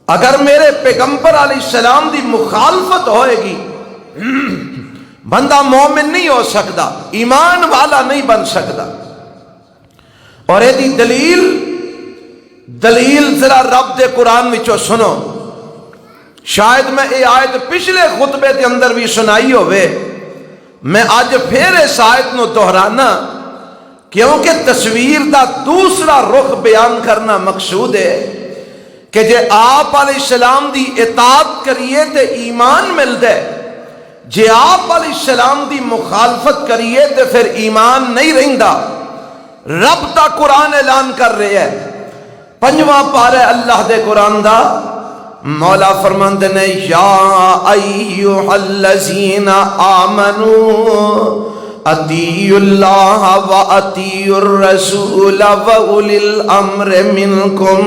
اگر میرے پیغمبر علیہ السلام دی مخالفت ہوئے گی بندہ مومن نہیں ہو سکتا، ایمان والا نہیں بن سکتا۔ اور یہ دلیل ذرا رب دے قرآن وچوں سنو، شاید میں یہ آیت پچھلے خطبے دے اندر بھی سنائی ہوئے، میں آج پھر اس آیت نو دہرانا کیونکہ تصویر دا دوسرا رخ بیان کرنا مقصود ہے کہ جے آپ علیہ السلام دی اطاعت کریے تے ایمان ملتا ہے، جے آپ علیہ السلام دی مخالفت کریے تے پھر ایمان نہیں رہندا۔ رب دا قرآن اعلان کر رہے ہیں، 5واں پارہ اللہ دے قرآن دا، مولا فرماندے نے یا ایھا الذین آمنوا اطیعوا اللہ و اطیعوا الرسول و اولی الامر منکم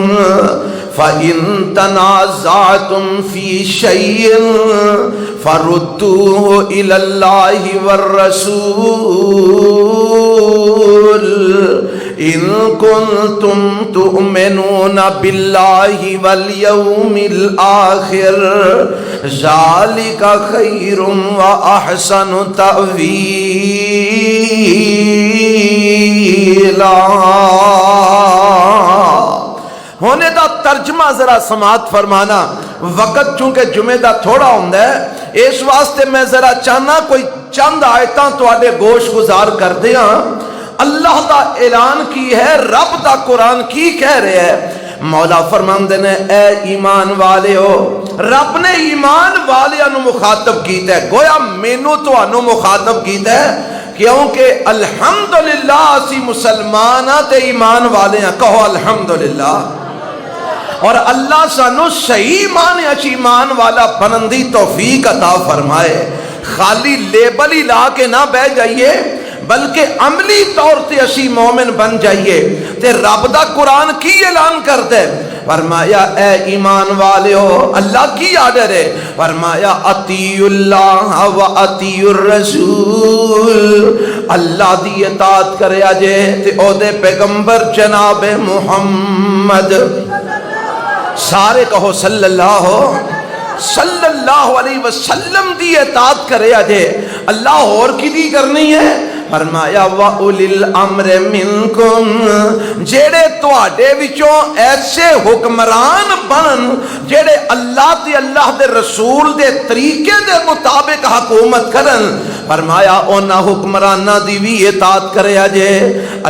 فَإِن تَنَازَعْتُمْ فِي شَيْءٍ فَرُدُّوهُ إِلَى اللَّهِ وَالرَّسُولِ إِن كُنتُمْ تُؤْمِنُونَ بِاللَّهِ وَالْيَوْمِ الْآخِرِ ذَلِكَ خَيْرٌ وَأَحْسَنُ تَأْوِيلًا۔ ہونے دا ترجمہ ذرا سماعت فرمانا، وقت چونکہ جمعہ دا تھوڑا ہوندہ ہے، اس واسطے میں ذرا چاہنا کوئی چند آیتاں تو آلے گوش گزار کر دیا۔ اللہ دا اعلان کی ہے، رب دا قرآن کی کہہ رہے ہیں، مولا فرماندے نے اے ایمان والے ہو، رب نے ایمان والے انو مخاطب کیتا ہے، گویا مینو تو انو مخاطب کیتا ہے کیونکہ الحمدللہ اسی مسلمانہ تے ایمان والے ہیں، کہو الحمدللہ۔ اور اللہ سانو صحیح معنی اچھی ایمان والا بنندی توفیق عطا فرمائے، خالی لیبل ہی لا کے نہ بہ جائیے بلکہ عملی طور تے اسی مومن بن جائیے۔ تے رب دا قرآن کی اعلان کرتے فرمایا اے ایمان والے ہو، اللہ کی آرڈر ہے، فرمایا اطیعوا اللہ و اطیعوا الرسول، اللہ دی اطاعت کرے جے تے او دے پیغمبر جناب محمد، سارے کہو صلی اللہ علیہ وسلم دی اطاعت کرے جے۔ اللہ اور کی دی کرنی ہے، فرمایا وَأُولِي الْأَمْرِ مِنْكُمْ، جیڑے تواڈے وچوں ایسے حکمران بن جیڑے اللہ دے رسول دے طریقے دے مطابق حکومت کرن، فرمایا اونا حکمرانہ دی بھی اطاعت کرے جے۔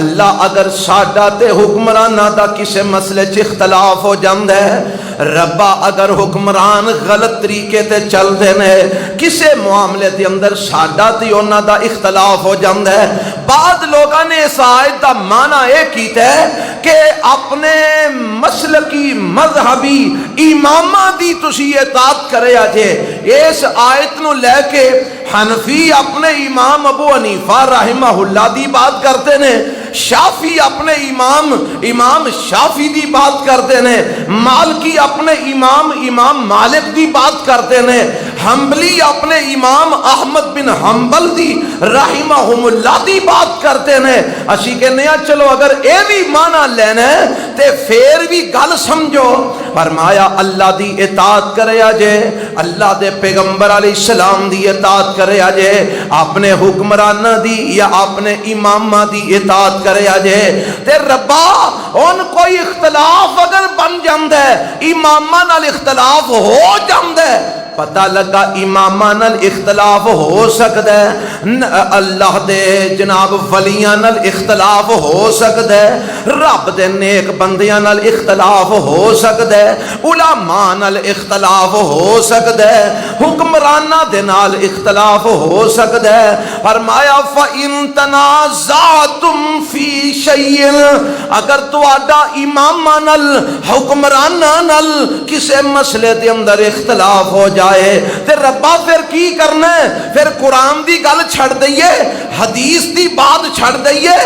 اللہ اگر ساڈا تے حکمرانہ دا کسے مسئلے چ اختلاف ہو جاندہ ہے، ربا اگر حکمران غلط طریقے تے چل دینے کسے معاملے دے اندر ساڈا تے اونا دا اختلاف ہو جاندہ ہے، بعد لوگاں نے اس آیت دا معنی یہ کیتا ہے کہ اپنے مسلکی مذہبی امامہ دی تسی اطاعت کرے جے۔ اس آیت نو لے کے حنفی اپنے امام ابو حنیفہ رحمہ اللہ دی بات کرتے ہیں، شافی اپنے امام شافی دی بات کرتے ہیں، مالکی اپنے امام مالک دی بات کرتے ہیں، حنبلی اپنے امام احمد بن حنبل دی رحمہم اللہ دی بات کرتے ہیں۔ اسی کہنے ہیں چلو اگر اے بھی معنی لینا ہے تے پھر بھی گل سمجھو، فرمایا اللہ دی اطاعت کرے جے، اللہ دے پیغمبر علیہ السلام دی اطاعت کرے جے، اپنے حکمرانہ دی یا اپنے امامہ دی اطاعت کرے جے۔ تے ربا ان کوئی اختلاف اگر بن جاندہ ہے، امامہ نال اختلاف ہو جاندہ ہے، پتہ لگا امامہ نال اختلاف ہو سکتا ہے، اللہ دے جناب ولیاں نال اختلاف ہو سکتا ہے، رب دے نیک بندیاں نال اختلاف ہو سکتا ہے، علماء نال اختلاف ہو سکتا ہے، حکمرانہ دے نال اختلاف ہو سکتا ہے۔ فرمایا فَإِن تَنَازَعْتُمْ فِي شَيْءٍ، اگر تواڈا امامہ نال حکمرانہ نال کسے مسئلے دے اندر اختلاف ہو جائے تے ربا پھر کی کرنا ہے، پھر قرآن دی گل چھڑ دئیے، حدیث دی بات چھڑ دئیے،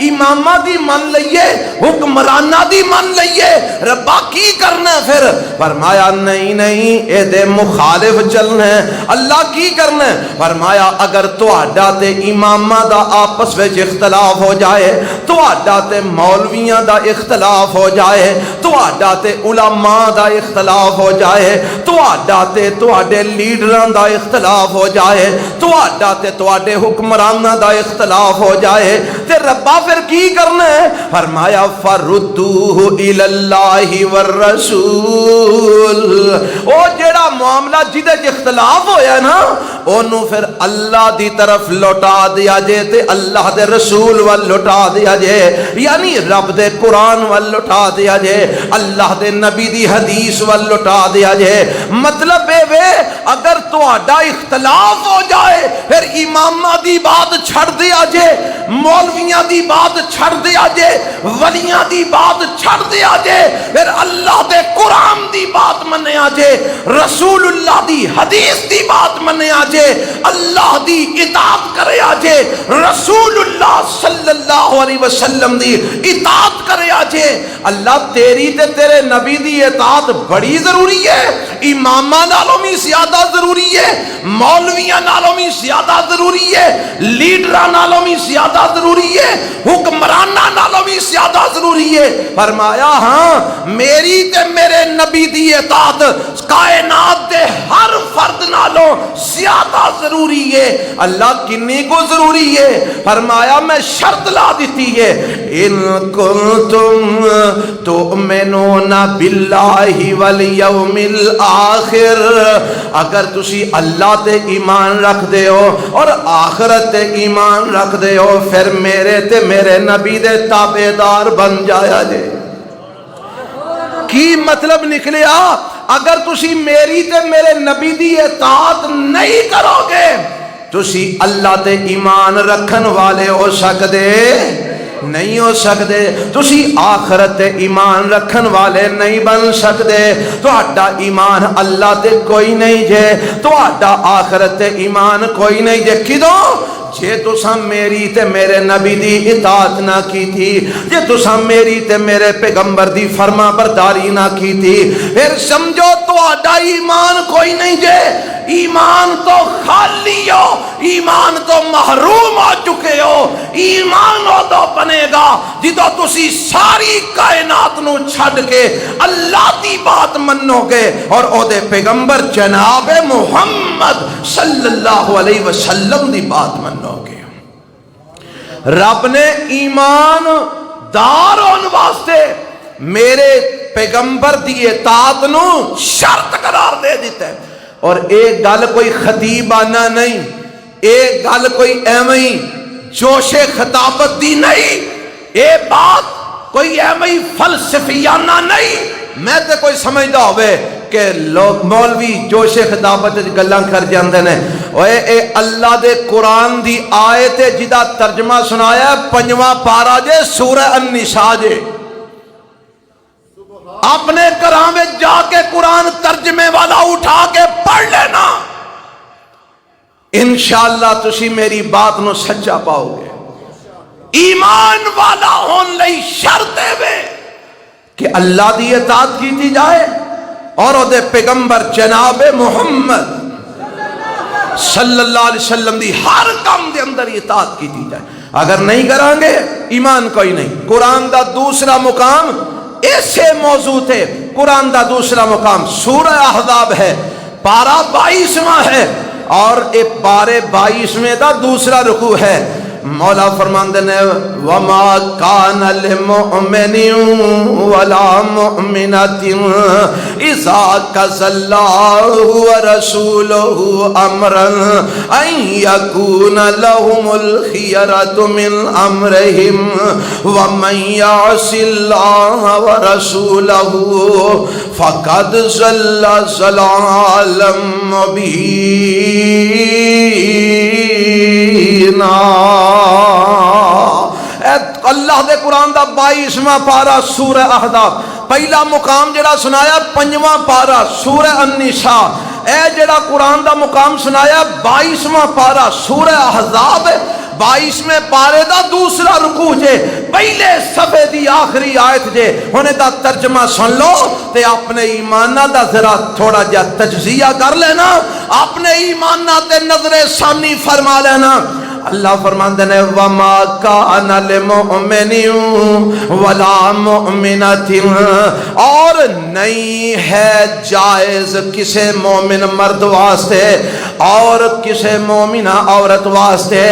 امامہ دی من لئیے، حکمرانہ دی من لئیے، ربا کی کرنا ہے پھر؟ فرمایا نہیں اے دے مخالف چلنا ہے۔ اللہ کی کرنا ہے؟ فرمایا اگر تواڈا تے امامہ دا آپس وچ اختلاف ہو جائے، تواڈا تے مولویاں دا اختلاف ہو جائے، تہاڈا تے علماء دا اختلاف ہو جائے، تہاڈا تے تہاڈے لیڈراں دا اختلاف ہو جائے، تہاڈا تے تہاڈے حکمراناں دا اختلاف ہو جائے، تے ربا پھر کی کرنا ہے؟ فرمایا فردوہ الی اللہ والرسول، او جیڑا معاملہ جدے اختلاف ہویا نا اونوں پھر اللہ دی طرف لوٹا دیا جے تے اللہ دے رسول وال لوٹا دیا جے، یعنی رب دے قرآن وال لوٹا دیا جے، اللہ دے نبی دی حدیث وال لوٹا دیا جے۔ مطلب اے وے اگر تہاڈا اختلاف ہو جائے پھر اماماں دی بات چھڑ دیا جے، مولویاں دی بات چھڑ دیا جے، ولیاں دی بات چھڑ دیا جے، پھر اللہ دے قرآن دی بات منیا جے، رسول اللہ دی حدیث دی بات منیا جے، اللہ دی اطاعت کرے آجے، رسول اللہ صلی اللہ علیہ وسلم دی اطاعت کرے آجے۔ اللہ تیری تے تیرے نبی دی اطاعت بڑی ضروری ہے، امامہ نالوں میں زیادہ ضروری ہے، مولویاں نالوں میں زیادہ ضروری ہے، لیڈران نالوں میں زیادہ ضروری ہے، حکمرانہ نالوں میں زیادہ ضروری ہے۔ فرمایا ہاں میری تے میرے نبی دی اطاعت کائنات دے ہر فرد نالوں زیادہ ضروری ہے۔ اللہ کنی کو ضروری ہے؟ فرمایا میں شرط لا دیتی ہے، ان کنتم تؤمنون باللہ والیوم الآخر، اگر تسی اللہ تے ایمان رکھ دے ہو اور آخرت تے ایمان رکھ دے ہو پھر میرے تے میرے نبی دے تابعدار بن جایا جے۔ کی مطلب نکلیا؟ اگر تسی میری تے میرے نبی دی اطاعت نہیں کرو گے تسی اللہ تے ایمان رکھن والے ہو سکدے نہیں ہو سکدے، تسی آخرت تے ایمان رکھن والے نہیں بن سکدے، تہاڈا ایمان اللہ تے کوئی نہیں جے، تہاڈا آخرت تے ایمان کوئی نہیں جے۔ کدوں؟ جے تساں میری تے میرے نبی دی اطاعت نہ کی تھی، جے تساں میری تے میرے پیغمبر دی فرما برداری نہ کی تھی، پھر سمجھو تہاڈا ایمان کوئی نہیں جے، ایمان تو خالی ہو، ایمان تو محروم ہو چکے ہو۔ ایمان ہو تو بنے گا جدو تسی ساری کائنات نو چھڈ کے اللہ دی بات منو گے اور او دے پیغمبر جناب محمد صلی اللہ علیہ وسلم دی بات منو گے۔ رب نے ایمان دار ہون واسطے میرے پیغمبر دی اطاعت نو شرط قرار دے دیتا ہے، اور ایک گل کوئی خطیبانہ نہیں، ایک گل کوئی ایویں جوش خطابت دی نہیں، ایک بات کوئی ایویں فلسفیانہ نہیں۔ میں تے کوئی سمجھدا ہوئے کہ لوگ مولوی جوش خطابت گلاں کر جاندے نے، اے اللہ دے قرآن دی آیت جدا ترجمہ سنایا 5واں پارہ جے سورہ النساء جے، اپنے گھراں میں جا کے قرآن ترجمے والا اٹھا کے پڑھ لینا، انشاءاللہ تسی میری بات نو سچا پاؤ گے۔ ایمان والا ہون لئی شرط ہے کہ اللہ دی اطاعت کی جائے اور او دے پیغمبر جناب محمد صلی اللہ علیہ وسلم دی ہر کام دے اندر اطاعت کی جائے۔ اگر نہیں کریں گے ایمان کوئی نہیں۔ قرآن دا دوسرا مقام ایسے موضوع تھے، قرآن دا دوسرا مقام سورہ احزاب ہے، پارہ 22واں ہے، اور ایک پارے 22ویں دا دوسرا رکوع ہے۔ مولا فرماندے نے وما کان للمؤمن ولا مؤمنۃ اذا قضى الله ورسوله امرا ان يكون لهم الخيرة من امرهم ومن يعص الله ورسوله فقد ضل ضلالا مبينا۔ اللہ دے قرآن دا 22واں پارہ سورہ احزاب، پہلا مقام جڑا سنایا 5واں پارہ سورہ النساء، اے جڑا قرآن دا مقام سنایا 22واں پارہ سورہ احزاب، 22ویں پارے دا دوسرا رکوع جے، پہلے صفحے دی آخری آیت جے۔ ہونے دا ترجمہ سن لو تے اپنے ایمانہ دا ذرا تھوڑا جا تجزیہ کر لینا، اپنے ایمانہ تے نظر ثانی فرما لینا۔ اللہ فرماندے نے وما کان للمؤمن ولا مؤمنۃ، اور نہیں ہے جائز کسی مومن مرد واسطے اور کسی مومنہ عورت واسطے۔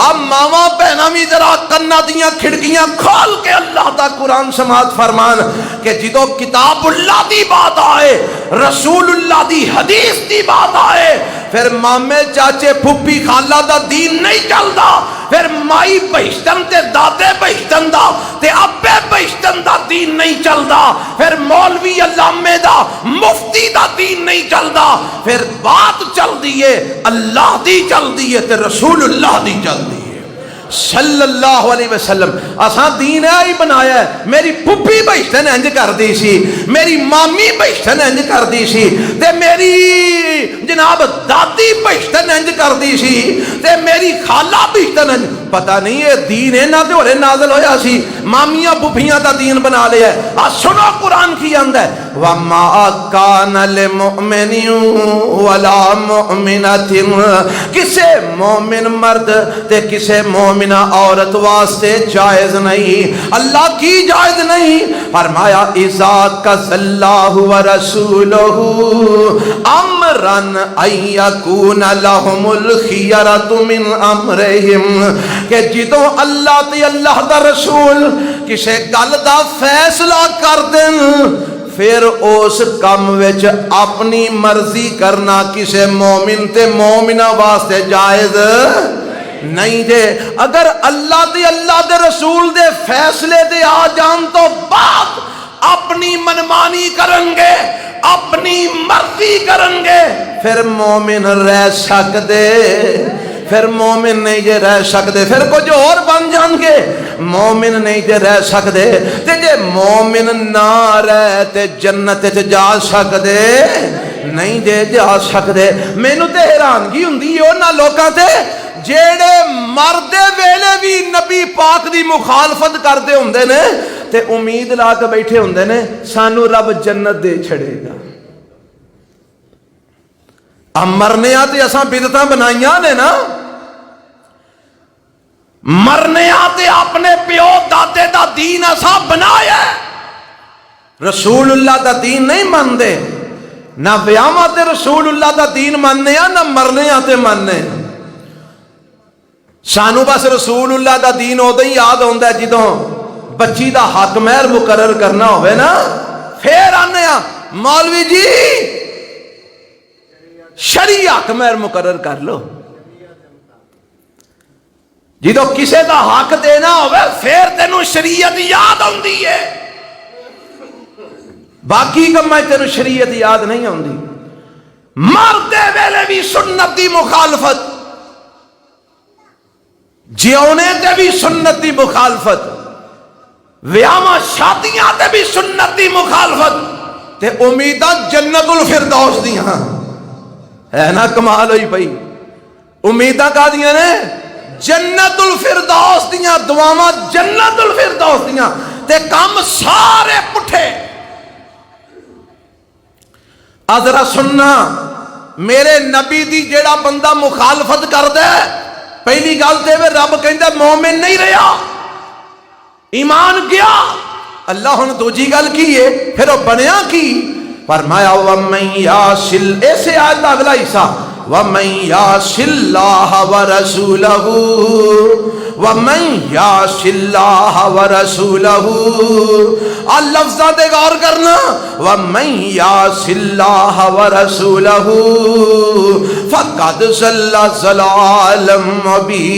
اب ماما بہنا بھی ذرا کنا دیاں کھڑکیاں کھول کے اللہ دا قرآن سماعت فرمان کہ جدو کتاب اللہ دی بات آئے، رسول اللہ دی حدیث دی بات آئے، پھر مامے چاچے پھپھی خالہ دا دین نہیں چلدا، پھر مائی بہشتن تے دادے بہشتن دا تے ابے بہشتن دا دین نہیں چلدا، پھر مولوی علامے دا مفتی دا دین نہیں چلدا، پھر بات چل دی ہے اللہ دی چل دی ہے تے رسول اللہ دی چل دی ہے صلی اللہ علیہ وسلم۔ اساں دین ہے ہی بنایا ہے۔ میری پھپھی بہشتن انج کر دی سی، میری مامی بہشتن انج کر دی سی، تے میری جناب دادی بہشتن انج کر دی سی، تے میری خالہ بہشتن انج، پتہ نہیں یہ دین ہے نہ تے ہورے نازل ہویا سی، مامیاں پھپھیاں دا دین بنا لیا ہے۔ سنو قرآن کی آندا ہے وَمَا كَانَ لِمُؤْمِنٍ وَلَا مُؤْمِنَةٍ، کسے مومن مرد تے کسے مومنہ عورت واسطے جائز نہیں، اللہ کی جائز نہیں۔ فرمایا اِذَا قَضَى اللَّهُ وَرَسُولُهُ أَمْرًا أَن يَكُونَ لَهُمُ الْخِيَرَةُ مِنْ أَمْرِهِمْ، کہ جدوں اللہ تے اللہ دا رسول کسے گل دا فیصلہ کر دیں پھر اس کام وچ اپنی مرضی کرنا کسے مومن تے مومنہ واسطے جائز نہیں دے۔ اگر اللہ دے رسول دے فیصلے دے آ جان تو بعد اپنی منمانی کرن گے، اپنی مرضی کرن گے، پھر مومن رہ سکدے، پھر مومن نہیں جے رہ سکدے، پھر کچھ اور بن جان گے، مومن نہیں جے رہ سکدے۔ تے جے مومن نہ رہ تے جنت تے جا سکدے نہیں جے جا سکدے۔ مینوں تے حیرانگی ہوندی ہے انہاں لوکاں تے جیڑے مردے ویلے بھی نبی پاک دی مخالفت کردے ہوندے نے تے امید لا کے بیٹھے ہوندے نے سانو رب جنت دے چھڑے گا۔ مرنے آتے اساں بدعتاں بنائیاں نے نا، مرنے آتے اپنے پیو دادے دا دین اساں بنایا ہے، رسول اللہ دا دین نہیں من دے، نہ بیاواں تے رسول اللہ دا دین مننے آ، نہ مرنے آتے مننے۔ سانو بس رسول اللہ دا دین ادو ہی یاد ہوندا ہے جدوں بچی دا حق مہر مقرر کرنا ہوئے نا، پھر آنے آ مولوی جی شرعی حق مہر مقرر کر لو۔ جدو کسے دا حق دینا ہوئے پھر تینوں شریعت یاد ہوندی ہے، باقی کمائے تینوں شریعت یاد نہیں ہوندی۔ مردے ویلے بھی سنت دی مخالفت، جیونے تے بھی سنت دی مخالفت، ویاواں شادیاں تے بھی سنت دی مخالفت، تے امیداں جنت الفردوس دیاں ہے نا، کمال ہوئی پئی۔ امیداں کا دیاں نے جنت الفردوس دیاں، دعاواں جنت الفردوس دیاں، تے کام سارے پٹھے۔ ذرا سننا، میرے نبی دی جیڑا بندہ مخالفت کر دے پہلی گل تے رب کہندا مومن نہیں رہا، ایمان گیا۔ اللہ ہن دوجی گل کی ہے پھر وہ بنیا کی؟ فرمایا وَمَن يَعْصِ، ایسے آیت دا اگلا حصہ وَمَن يَعْصِ اللَّهَ وَرَسُولَهُ وَمَن يَعْصِ اللَّهَ وَرَسُولَهُ، لفظہ دے غور کرنا، وَمَن يَعْصِ اللَّهَ وَرَسُولَهُ فَقَدْ ضَلَّ ضَلَالًا مُبِينًا۔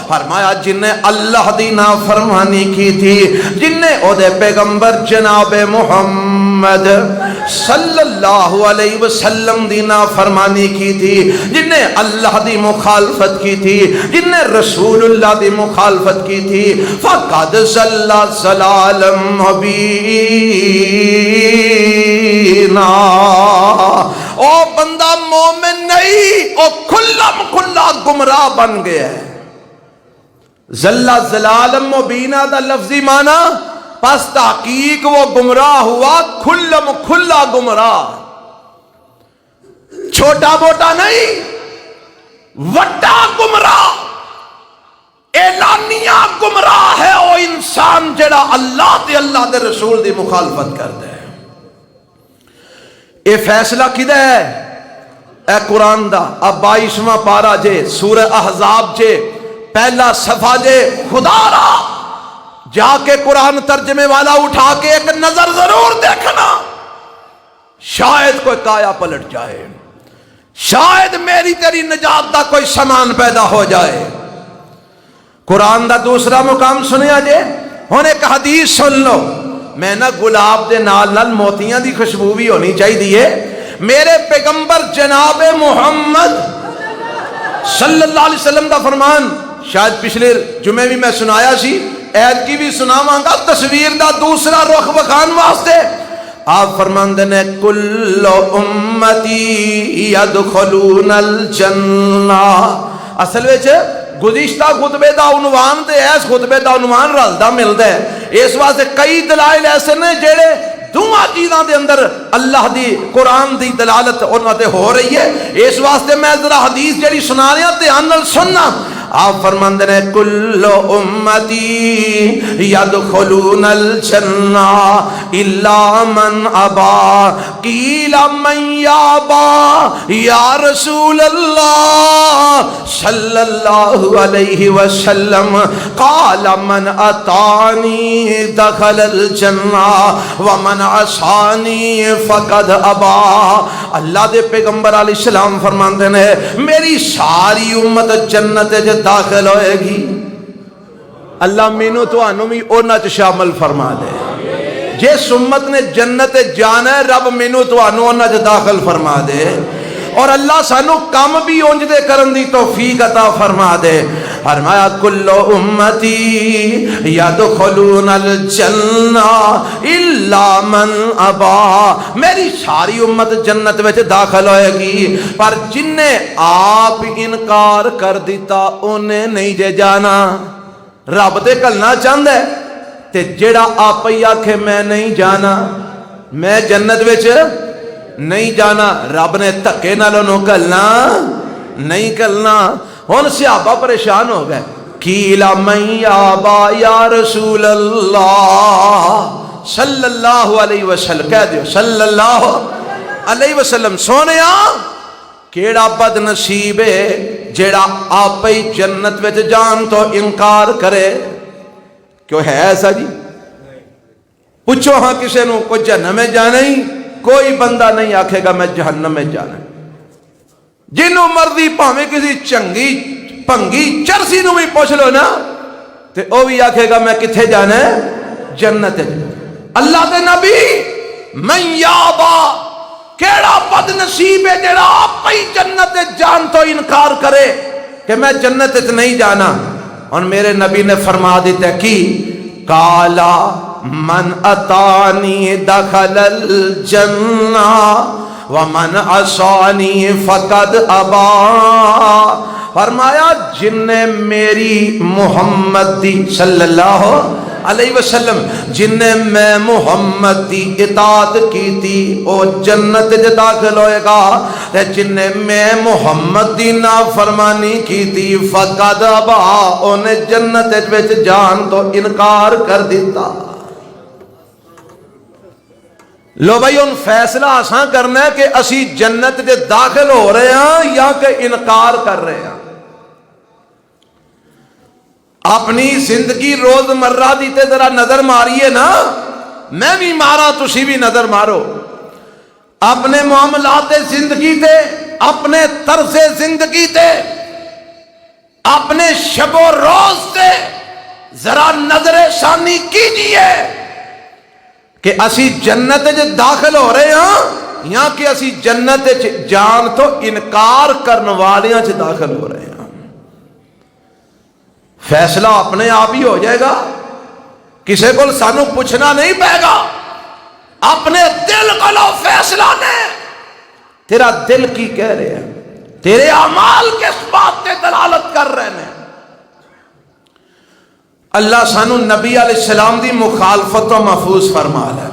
فرمایا جن نے اللہ دی نافرمانی کی تھی، جن نے او دے پیغمبر جناب محمد صلی اللہ علیہ وسلم دی نافرمانی کی تھی، جن نے اللہ دی مخالفت کی تھی، جن نے رسول اللہ دی مخالفت کی تھی، فقد ضل ضلالا مبینا۔ او بندہ مومن نہیں، او کھلم کھلا گمراہ بن گیا ہے۔ ضل ضلالا مبینا دا لفظی معنی، پس تحقیق وہ گمراہ ہوا کھلم کھلا گمراہ۔ چھوٹا موٹا نہیں، وڈا گمراہ، اعلانیہ گمراہ ہے وہ انسان جڑا اللہ تے اللہ دے رسول دی مخالفت کرتا ہے۔ یہ فیصلہ کدھا ہے؟ اے قرآن دا اب 22واں پارہ جے، سورہ احزاب جے، پہلا صفحہ جے، خدا را جا کے قرآن ترجمے والا اٹھا کے ایک نظر ضرور دیکھنا، شاید کوئی کایا پلٹ جائے، شاید میری تیری نجات دا کوئی سامان پیدا ہو جائے۔ قرآن دا دوسرا مقام سنیا جے، ہن ایک حدیث سن لو، میں نہ گلاب دے نال نال موتیاں دی خوشبو بھی ہونی چاہیے۔ میرے پیغمبر جناب محمد صلی اللہ علیہ وسلم دا فرمان، شاید پچھلے جمعے بھی میں سنایا سی، عید کی بھی سناواں گا، تصویر دا دوسرا رخ وکھان واسطے آپ فرماندے نے کل امتی یدخلون الجنہ۔ اصل وچ گزشتہ خطبے دا عنوان تے اس خطبے دا عنوان رلدا ملدا ہے، اس واسطے کئی دلائل ایسے نے جڑے دوواں چیزاں دے اندر اللہ دی قرآن دی دلالت انہاں تے ہو رہی ہے۔ اس واسطے میں ذرا حدیث جڑی سنا رہا دھیان نال سننا۔ آپ فرماندے نے کل امتی یدخلون الجنہ الا من ابا، قیل من یابا یا رسول اللہ صلی اللہ علیہ وسلم، قال من اتانی دخل الجنہ ومن عصانی فقد ابا۔ اللہ دے پیغمبر علیہ السلام فرماندے نے میری ساری امت جنت داخل ہوئے گی، اللہ مینوں تانوں بھی انہاں چ شامل فرما دے۔ جس امت نے جنت جانا ہے رب مینوں تانوں انہاں چ داخل فرما دے، اور اللہ سانو کم بھی اونج دے کرن دی توفیق عطا فرما دے۔ فرمایا کل امتی یدخلون الجنہ الا من ابا، میری ساری امت جنت وچ داخل ہوئے گی، پر جن نے آپ انکار کر دیتا انہیں نہیں جے جانا۔ رب تے کلنا چاہندا ہے تے جیڑا آپ ہی آکھے میں نہیں جانا، میں جنت وچ نہیں جانا، رب نے دھکے نال انہوں کلنا نہیں کلنا۔ ہن صحابہ پریشان ہو گئے، قیل من یابا یا رسول اللہ صلی اللہ علیہ وسلم، کہہ دیو صلی اللہ علیہ وسلم، سونیا کیڑا بد نصیب ہے جیڑا آپ ہی جنت وچ جان تو انکار کرے۔ کیوں ہے ایسا جی؟ پوچھو ہاں کسے نو کوئی جہنم میں جانا ہی کوئی بندہ نہیں آکھے گا میں جہنم میں جانا۔ جنوں مرضی پاویں کسی چنگی پنگی چرسی نو بھی پوچھ لو نا تے او بھی آکھے گا میں کتھے جانا ہے؟ جنت۔ اللہ دے نبی من یابا، کیڑا بد نصیب ہے جڑا آپ ہی جنت جان تو انکار کرے کہ میں جنت نہیں جانا۔ اور میرے نبی نے فرما دیتا کی کالا من اتانی دخل الجنہ ومن عصانی فقد ابا۔ فرمایا جن نے میری محمد دی صلی اللہ علیہ وسلم، جن نے میں محمد دی اطاعت کی تھی او جنت دے داخل ہوئے گا، تے جن نے میں محمد دی نافرمانی کی تھی فقد ابا، انہیں جنت وچ جان تو انکار کر دیتا۔ لو بھائی ان فیصلہ آسان کرنا ہے کہ اسی جنت دے داخل ہو رہے ہیں یا کہ انکار کر رہے ہیں۔ اپنی زندگی روز مرہ دی تے ذرا نظر ماریے نا، میں بھی مارا تسی بھی نظر مارو، اپنے معاملات زندگی تے، اپنے طرز زندگی تے، اپنے شب و روز تے ذرا نظر ثانی کیجئے کہ اسی جنت داخل ہو رہے ہیں یا کہ اسی جنت جان تو انکار کرنے والیاں داخل ہو رہے ہیں۔ فیصلہ اپنے آپ ہی ہو جائے گا، کسی کو سانو پوچھنا نہیں پائے گا، اپنے دل کو لو فیصلہ نے۔ تیرا دل کی کہہ رہے ہیں، تیرے اعمال کس بات تے دلالت کر رہے ہیں۔ اللہ سانو نبی علیہ السلام دی مخالفت و محفوظ فرما ہے،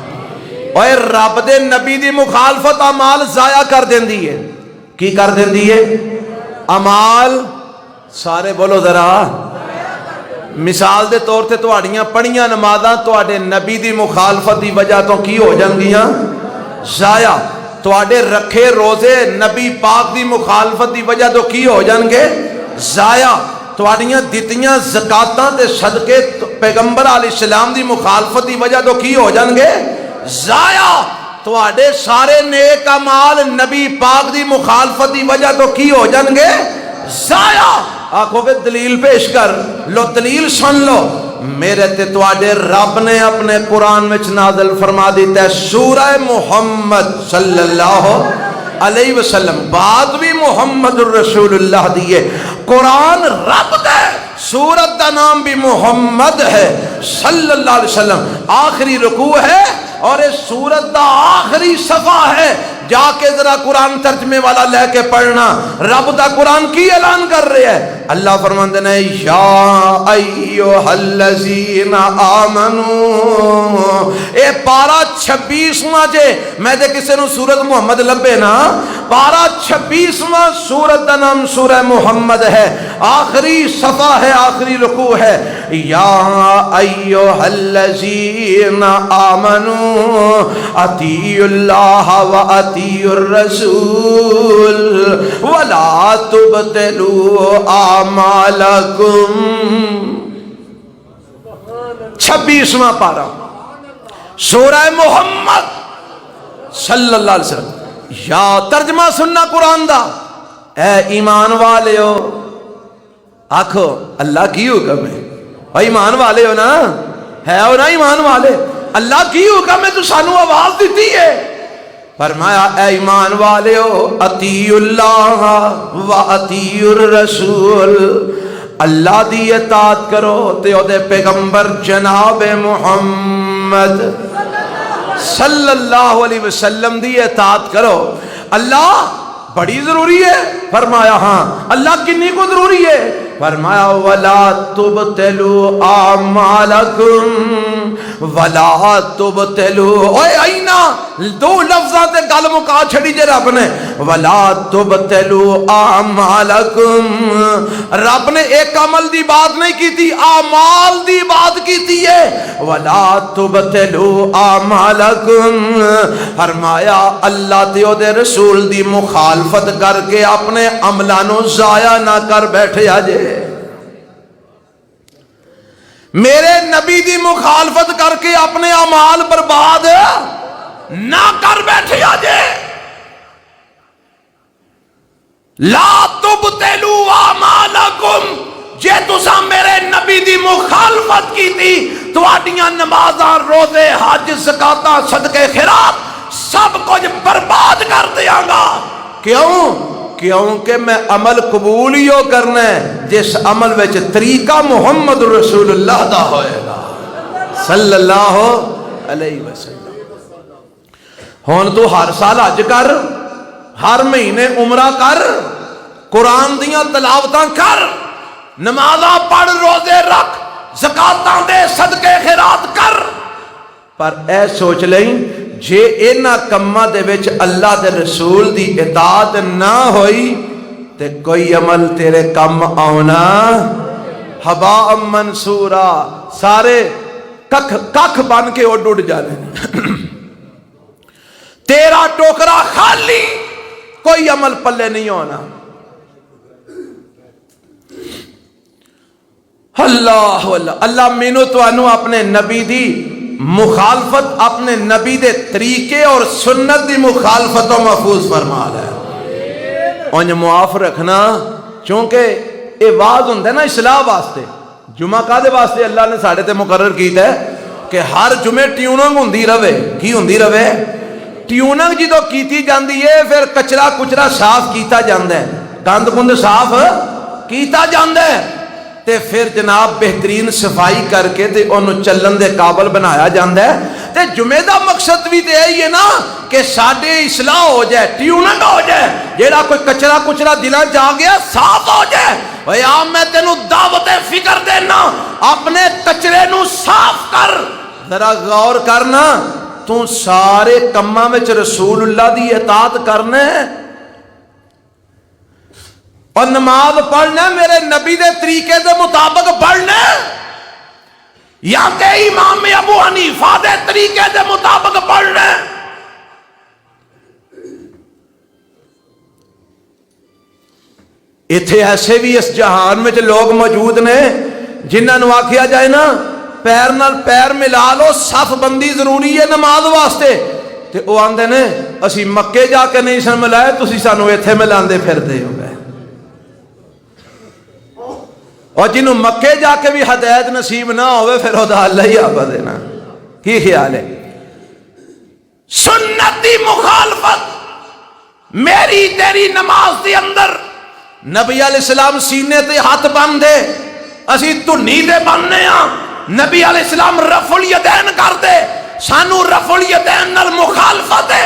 اور رب دے نبی دی مخالفت اعمال ضائع کر دین دی ہے۔ کی کر دیندی ہے؟ امال سارے بولو ذرا، مثال دے طور تے تہاڈیاں پڑھیاں نمازاں تہاڈے نبی دی مخالفت دی وجہ تو کی ہو جانگیاں؟ ضائع۔ تہاڈے رکھے روزے نبی پاک دی مخالفت دی وجہ تو کی ہو جان گے؟ ضائع۔ تہاڈیاں دتیاں زکاتاں تے صدقے پیغمبر علیہ السلام دی مخالفت دی وجہ تو کی ہو جان گے؟ ضائع۔ تہاڈے سارے نیک اعمال نبی پاک دی مخالفت دی وجہ تو کی ہو جان گے؟ ضائع۔ آکھو کہ دلیل پیش کر لو، دلیل سن لو۔ میرے تے تواڈے رب نے اپنے قرآن وچ نازل فرما دیتا ہے سورہ محمد صلی اللہ علیہ وسلم، بات بھی محمد الرسول اللہ دیئے، قرآن رب دے، سورت دا نام بھی محمد ہے صلی اللہ علیہ وسلم، آخری رکوع ہے اور اس سورت دا آخری صفحہ ہے۔ جا کے ذرا قرآن ترجمے والا لے کے پڑھنا، رب دا قرآن کی اعلان کر رہے ہیں؟ اللہ فرماندے نے یا ایھا الذین آمنو، اے پارا 26واں جے، میں دے کسے نو سورت محمد لبے نا، پارا 26واں سورت دا نام سورہ محمد ہے، آخری صفحہ ہے، آخری رکوع ہے۔ یا ایھا الذین آمنو اطیعوا اللہ واطیعوا الرسول ولا تبطلوا اعمالکم۔ 26واں پارا سورہ محمد صلی اللہ علیہ وسلم۔ یا ترجمہ سننا قرآن دا، اے ایمان والے ہو، آکھو اللہ کی حکم ہے، ایمان والے ہو نا، ہے ہو نا ایمان والے، اللہ کی حکم ہے تو سانو آواز دیتی ہے، فرمایا اے ایمان والے ہو اطیعوا اللہ و اطیعوا الرسول، اللہ دی اطاعت کرو تے او دے پیغمبر جناب محمد صلی اللہ علیہ وسلم دی اطاعت کرو۔ اللہ بڑی ضروری ہے، فرمایا ہاں۔ اللہ کنی کو ضروری ہے؟ فرمایا وَلَا تُبْتِلُوا أَعْمَالَكُمْ وَلَا تُبْتِلُوا، اوے آئینہ دو لفظات گل مکا چھڑی جے رب نے، وَلَا تُبْتِلُوا أَعْمَالَكُمْ، رب نے ایک عمل دی بات نہیں کی تھی، اعمال دی بات کی تھی ہے، وَلَا تُبْتِلُوا أَعْمَالَكُمْ، فرمایا اللہ تے او دے رسول دی مخالفت کر کے اپنے عملانو ضائع نہ کر بیٹھے آجے، میرے نبی دی مخالفت کر کے اپنے اعمال برباد نہ کر بیٹھے آجے۔ لا تبطلوا اعمالکم، جے تساں میرے نبی دی مخالفت کی تھی تو آڈیاں نمازاں روزے حج زکاتاں صدقے خیرات سب کچھ برباد کر دیاں گا۔ کیوں؟ کیونکہ میں عمل قبول ہی ہو کرنا ہے جس عمل وچ طریقہ محمد رسول اللہ دا ہوئے گا صلی اللہ علیہ وسلم۔ ہون تو ہر سال حج کر، ہر مہینے عمرہ کر، قرآن دیاں تلاوتاں کر، نمازاں پڑھ، روزے رکھ، زکاتاں دے، صدقے خیرات کر، پر اے سوچ لیں جے اینا کمہ دے وچ اللہ دے رسول دی اطاعت نہ ہوئی تے کوئی عمل تیرے کم آونا حباء منصورا، سارے ککھ بن کے اڈ اڈ جانے، تیرا ٹوکرا خالی، کوئی عمل پلے نہیں ہونا۔ اللہ اللہ اللہ مینو تو انو اپنے نبی دی مخالفت، اپنے نبی دے طریقے اور سنت دی مخالفت و محفوظ فرما ہے، انج معاف رکھنا، چونکہ یہ واز ہوندہ ہے نا اصلاح واسطے، جمعہ کا دے واسطے اللہ نے ساڑھے تے مقرر کیتا ہے کہ ہر جمعے ٹیوننگ ہوندی رہے، کی ہوندی رہے؟ ٹیوننگ جی تو کیتی جاندی ہے، پھر کچرا کچرا صاف کیتا جاندہ ہے، گند گند صاف کیتا جاندہ ہے، تے پھر جناب بہترین صفائی کر کے تے انہوں چلن دے قابل بنایا جاندہ ہے۔ تے جمعہ دا مقصد بھی تے ہے نا کہ ساڑھے اصلاح ہو جائے، ٹیوننگ ہو جائے، جیڑا کوئی کچرا کچرا دلہ جا گیا صاف ہو جائے۔ وہاں میں تینوں دعوت فکر دینا، اپنے کچرے نو صاف کر، ذرا غور کرنا، تو سارے کمہ میں رسول اللہ دی اطاعت کرنے اور نماز پڑھنا میرے نبی دے طریقے دے مطابق پڑھنا یا کہ امام ابو حنیفہ دے طریقے دے مطابق پڑھنا. ایتھے ایسے بھی اس جہان میں لوگ موجود نے جنہاں نو آکھیا جائے نا پیر نال پیر ملا لو صف بندی ضروری ہے نماز واسطے تے او آندے نے اسی مکے جا کے نہیں سن ملائے تسی سانو ایتھے ملاندے پھردے ہو گئے. اور جنہوں مکے جا کے بھی ہدایت نصیب نہ ہوئے پھر خدا اللہ ہی آبا دینا. کی خیال ہے؟ سنتی مخالفت میری تیری نماز دی اندر نبی علیہ السلام سینے تے ہاتھ باندھے اسی دھنی دے بننے ہاں. نبی علیہ السلام رفع الیدین کر دے سانو رفع الیدین نال مخالفت ہے.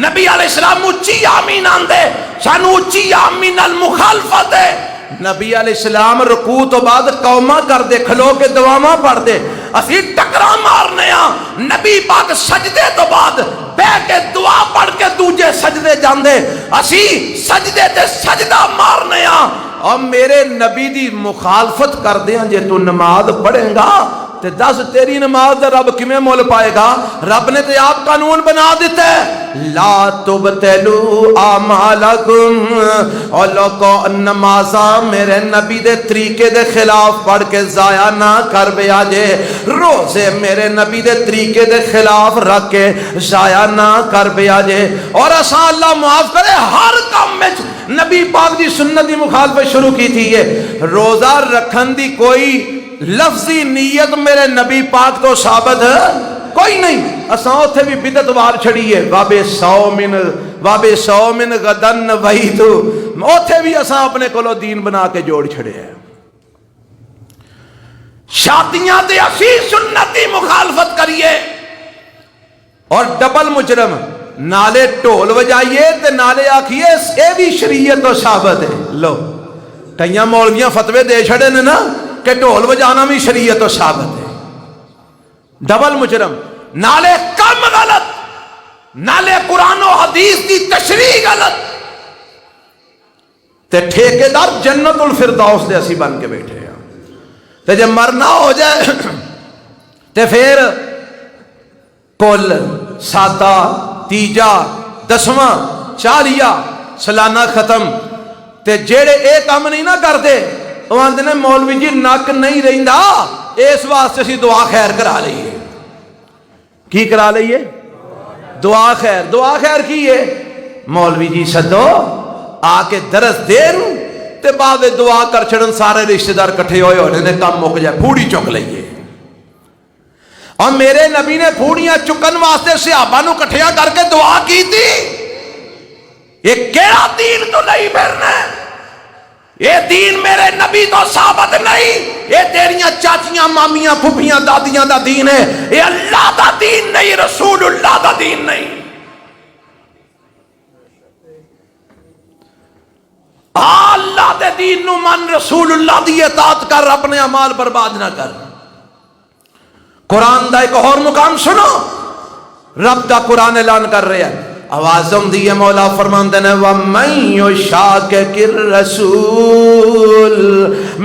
نبی علیہ السلام اچھی آمین آندے سانو اچھی آمین نال مخالفت ہے. نبی علیہ السلام رکوع تو بعد قوما کر دے کھلو کے دعاواں پڑھ دے اسی ٹکرا مارنے ہاں. نبی پاک سجدے تو بعد بہ کے دعا پڑھ کے دوجے سجدے جاندے اسی سجدے تے سجدہ مارنے ہاں. اور میرے نبی دی مخالفت کر دے جے تو نماز پڑھیں گا تے دس تیری نماز دا رب کمیں مول پائے گا؟ رب نے تے آپ قانون بنا دیتا ہے لا تبتلو اعمالکم. اور لوگو نمازاں میرے نبی دے طریقے دے خلاف پڑھ کے ضائع نہ کر بیا جے. روزے میرے نبی دے طریقے دے خلاف رکھ کے ضائع نہ کر بیا جے. اور اساں اللہ معاف کرے ہر کام میں نبی پاک دی سنت دی مخالفت شروع کی تھی. یہ روزہ رکھن دی کوئی لفظی نیت میرے نبی پاک تو ثابت کوئی نہیں. اساں اوتھے بھی بدعت وار چھڑی ہے واب صومن غدن وحید اوتھے بھی اساں اپنے کولو دین بنا کے جوڑ چھڑے ہیں. شادیاں تے اسی سنتی مخالفت کریے اور ڈبل مجرم نالے ٹھول بجائیے تے نالے آکھیے اے بھی شریعت تو ثابت ہے. لو کئیاں مولویاں فتوے دے چھڑے نے نا کہ ڈھول بجانا بھی شریعت و ثابت ہے. ڈبل مجرم نالے کم غلط نالے قرآن و حدیث دی تشریح غلط تے ٹھیکیدار جنت الفردوس دے اسی بن کے بیٹھے ہیں. تے جب مرنا ہو جائے تے پھر کل ساتہ تیجا دسواں چالیہ سالانہ ختم تے جیڑے ایک کام نہیں نہ کرتے وہ آندے نے مولوی جی نک نہیں رہندا اس واسطے اسی دعا خیر کرا لئیے. کی کرا لئیے؟ دعا خیر. دعا خیر کی ہے؟ مولوی جی سدو آ کے درس دین تے بعد دعا کر چھڑن سارے رشتہ دار کٹھے ہوئے ہونے نے کام مک جائے پھوڑی چک لئیے. اور میرے نبی نے پھوڑیاں چکن واسطے صحابہ نو کٹھیا کر کے دعا کی تھی. یہ کیڑا دین تو نہیں پھرنا ہے؟ یہ دین میرے نبی تو ثابت نہیں. یہ تیریاں چاچیاں مامیاں پھپھیاں دادیاں دا دین ہے. یہ اللہ دا دین نہیں رسول اللہ دا دین نہیں. اللہ دے دین نو من رسول اللہ دی اطاعت کر اپنے اعمال برباد نہ کر. قرآن دا ایک اور مقام سنو رب دا قرآن اعلان کر رہے ہیں آوازم دیئے مولا فرماندے نے وَمَن يُشَاقِقِ الرَّسُولِ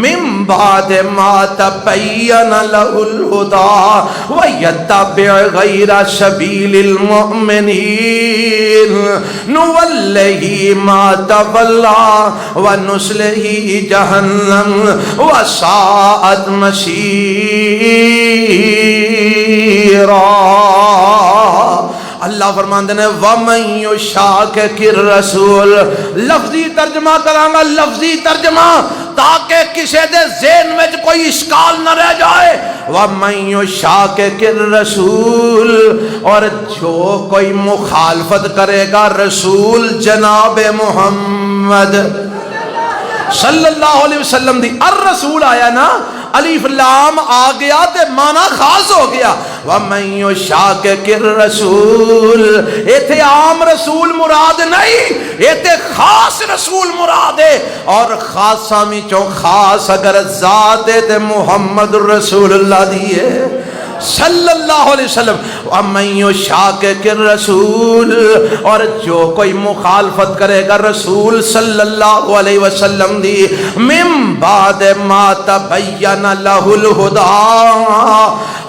مِن بَعْدِ مَا تَبَيَّنَ لَهُ الْهُدَى وَيَتَّبِعْ غَيْرَ سَبِيلِ الْمُؤْمِنِينَ نُوَلِّهِ مَا تَوَلَّى وَنُصْلِهِ جَهَنَّمَ وَسَاءَتْ مَصِيرًا. اللہ فرماندے نے وَمَن يُشَاقِقِ الرَّسُولِ لفظی ترجمہ کرانگا لفظی ترجمہ تاکہ کسی دے ذہن میں کوئی اشکال نہ رہ جائے. وَمَن يُشَاقِقِ الرَّسُولِ اور جو کوئی مخالفت کرے گا رسول جناب محمد صلی اللہ علیہ وسلم دی. الرسول آیا نا الف لام آ گیا تے مانا خاص ہو گیا. وَمَن يُشَاقِقِ الرَّسُولِ ایتھے عام رسول مراد نہیں ایتھے خاص رسول مراد ہے. اور خاصا میں چون خاص اگر ذات ہے تے محمد رسول اللہ دی ہے صلی اللہ علیہ وسلم. وَمَن يُشَاقِقِ الرَّسُولَ، اور جو کوئی مخالفت کرے گا رسول صلی اللہ علیہ وسلم دی، من بعد ما تبین لہ الہدی،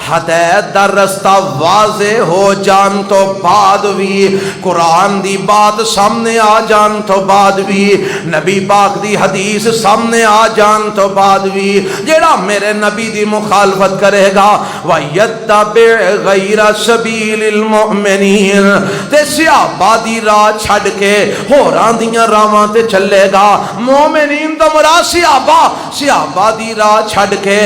ہدایت دا رستہ واضح ہو جان تو بعد بھی، قرآن دی بات سامنے آ جان تو بعد بھی، نبی پاک دی حدیث سامنے آ جان تو بعد بھی، جیڑا میرے نبی دی مخالفت کرے گا وَيَتَّبِعْ غَيْرَ سَبِيلِ الْمُؤْمِنِينَ، تے صحابہ دی راہ چھڑ کے ہوراں دیاں راواں تے چلے گا، مومنین تو مراد صحابہ دی راہ چھڑ کے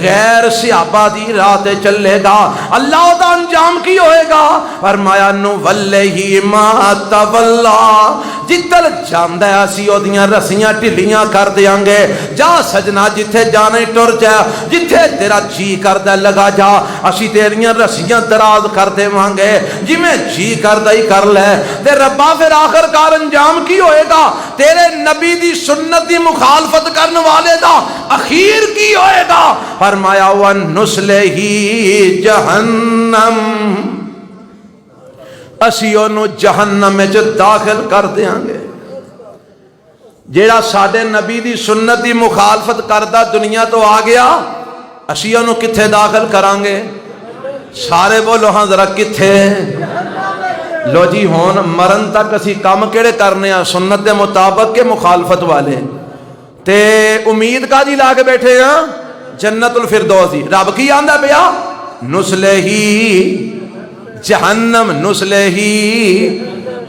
غیر صحابہ دی راہ تے چلے گا، اللہ دا انجام کی ہوئے گا؟ فرمایا نُوَلِّهِ مَا تَوَلَّى، جتل جاندہ ہے اسی او دیاں رسیاں ٹھلیاں کر دیاں گے، جا سجنا جتھے جانے ٹر جا، جتھے تیرا جی کردہ لگا جا، اسی تیریاں رسیاں دراز کر دے مانگے، جی میں جی کردہ ہی کر لے، تے ربا پھر آخر کار انجام کی ہوئے گا؟ تیرے نبی دی سنت دی مخالفت کرنے والے دا اخیر کی ہوئے گا؟ فرمایا وَنُسْلِهِ جہنم، اسی انہوں جہنم میں جو داخل کر دیاں گے۔ جیڑا ساڈے نبی دی سنت دی مخالفت کردہ دنیا تو آ گیا، اسی انہوں کتھے داخل کریں گے؟ سارے بولو ہاں ذرا کتھے؟ لو جی ہون مرن تک اسی کام کیڑے کرنے ہیں سنت دے مطابق کے مخالفت والے، تے امید کا جی لاغے بیٹھے ہیں جنت الفردوسی، رب کی آندہ بیا نسلہی جہنم، نسلہی